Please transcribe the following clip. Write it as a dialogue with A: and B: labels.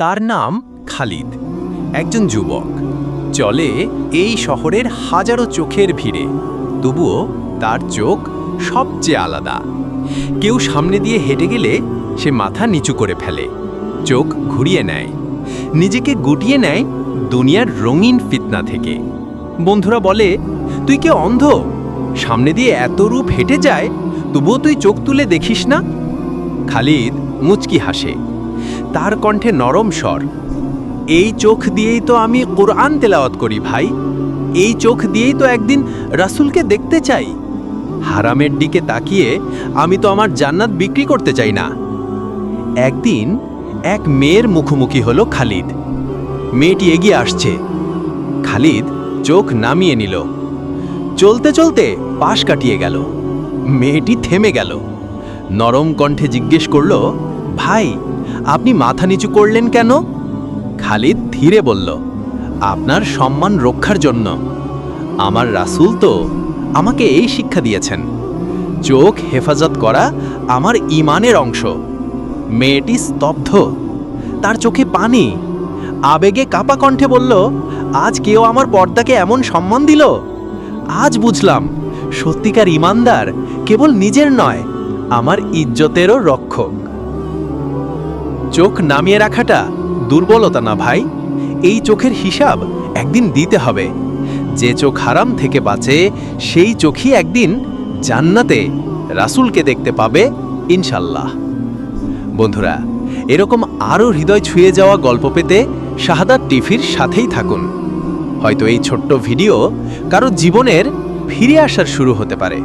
A: তার নাম খালিদ, একজন যুবক। চলে এই শহরের হাজারো চোখের ভিড়ে, তবুও তার চোখ সবচেয়ে আলাদা। কেউ সামনে দিয়ে হেঁটে গেলে সে মাথা নিচু করে ফেলে, চোখ ঘুরিয়ে নেয়, নিজেকে গুটিয়ে নেয় দুনিয়ার রঙিন ফিতনা থেকে। বন্ধুরা বলে, তুই কি অন্ধ? সামনে দিয়ে এত রূপ হেঁটে যায়, তবুও তুই চোখ তুলে দেখিস না? খালিদ মুচকি হাসে, তার কণ্ঠে নরম স্বর। এই চোখ দিয়েই তো আমি কুরআন তেলাওয়াত করি ভাই, এই চোখ দিয়েই তো একদিন রাসূলকে দেখতে চাই। হারামের দিকে তাকিয়ে আমি তো আমার জান্নাত বিক্রি করতে চাই না। একদিন এক মেয়ের মুখোমুখি হলো খালিদ। মেয়েটি এগিয়ে আসছে, খালিদ চোখ নামিয়ে নিল। চলতে চলতে পাশ কাটিয়ে গেল। মেয়েটি থেমে গেল, নরম কণ্ঠে জিজ্ঞেস করল, ভাই আপনি মাথা নিচু করলেন কেন? খালিদ ধীরে বলল, আপনার সম্মান রক্ষার জন্য। আমার রাসূল তো আমাকে এই শিক্ষা দিয়েছেন, চোখ হেফাজত করা আমার ঈমানের অংশ। মেয়েটি স্তব্ধ, তার চোখে পানি। আবেগে কাপা কণ্ঠে বলল, আজ কেউ আমার পর্দাকে এমন সম্মান দিল। আজ বুঝলাম সত্যিকার ঈমানদার কেবল নিজের নয়, আমার ইজ্জতেরও রক্ষক। চোখ নামিয়ে রাখাটা দুর্বলতা না ভাই, এই চোখের হিসাব একদিন দিতে হবে। যে চোখ হারাম থেকে বাঁচে, সেই চোখই একদিন জান্নাতে রাসূলকে দেখতে পাবে ইনশাল্লাহ। বন্ধুরা, এরকম আরও হৃদয় ছুঁয়ে যাওয়া গল্প পেতে শাহাদাত টিভির সাথেই থাকুন। হয়তো এই ছোট্ট ভিডিও কারো জীবনের ফিরে আসার শুরু হতে পারে।